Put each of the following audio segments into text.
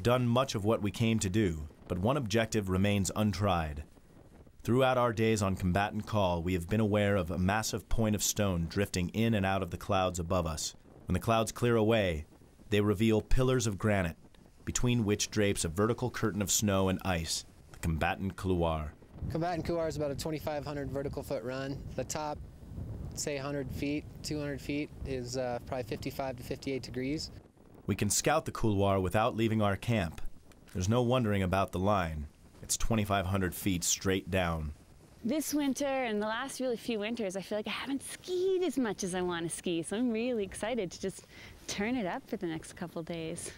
Done much of what we came to do, but one objective remains untried. Throughout our days on combatant call, we have been aware of a massive point of stone drifting in and out of the clouds above us. When the clouds clear away, they reveal pillars of granite, between which drapes a vertical curtain of snow and ice, the combatant couloir. Combatant couloir is about a 2,500 vertical foot run. The top, say 100 feet, 200 feet, is probably 55 to 58 degrees. We can scout the couloir without leaving our camp. There's no wondering about the line. It's 2,500 feet straight down. This winter and the last really few winters, I feel like I haven't skied as much as I want to ski, so I'm really excited to just turn it up for the next couple days.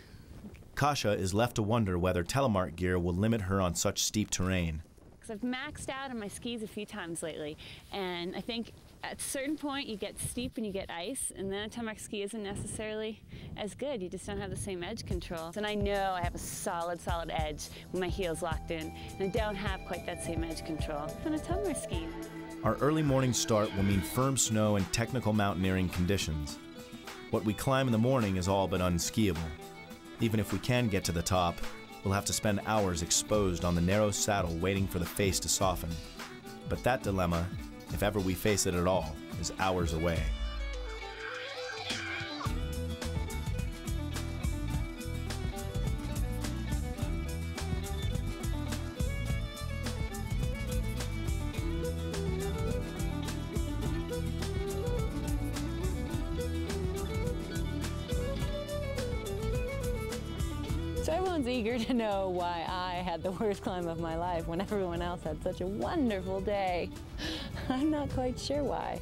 Kasia is left to wonder whether telemark gear will limit her on such steep terrain. I've maxed out on my skis a few times lately, and I think at a certain point you get steep and you get ice, and then a telemark ski isn't necessarily as good. You just don't have the same edge control. And I know I have a solid edge when my heel's locked in, and I don't have quite that same edge control on a telemark ski. Our early morning start will mean firm snow and technical mountaineering conditions. What we climb in the morning is all but unskiable. Even if we can get to the top, we'll have to spend hours exposed on the narrow saddle waiting for the face to soften. But that dilemma, if ever we face it at all, is hours away. So everyone's eager to know why I had the worst climb of my life when everyone else had such a wonderful day. I'm not quite sure why.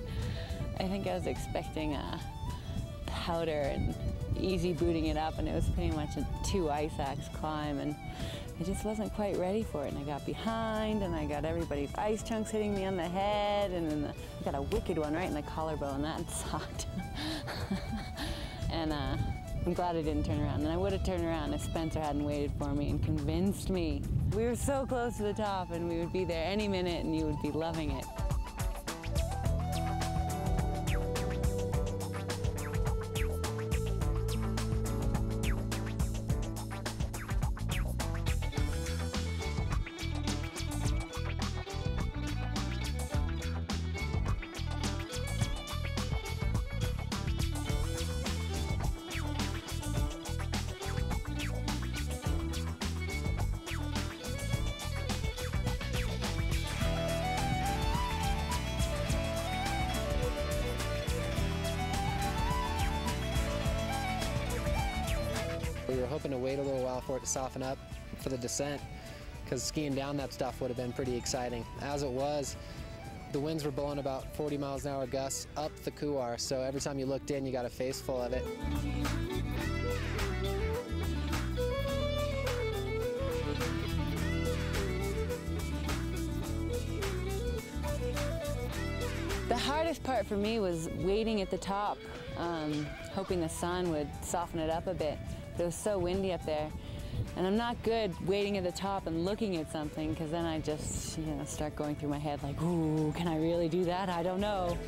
I think I was expecting a powder and easy booting it up, and it was pretty much a 2 ice axe climb, and I just wasn't quite ready for it. And I got behind, and I got everybody's ice chunks hitting me on the head, and then I got a wicked one right in the collarbone. That sucked. And I'm glad I didn't turn around, and I would have turned around if Spencer hadn't waited for me and convinced me. We were so close to the top, and we would be there any minute, and you would be loving it. We were hoping to wait a little while for it to soften up for the descent, because skiing down that stuff would have been pretty exciting. As it was, the winds were blowing about 40 miles an hour gusts up the couloir, so every time you looked in, you got a face full of it. The hardest part for me was waiting at the top, hoping the sun would soften it up a bit. But it was so windy up there. And I'm not good waiting at the top and looking at something, because then I just, start going through my head like, ooh, can I really do that? I don't know.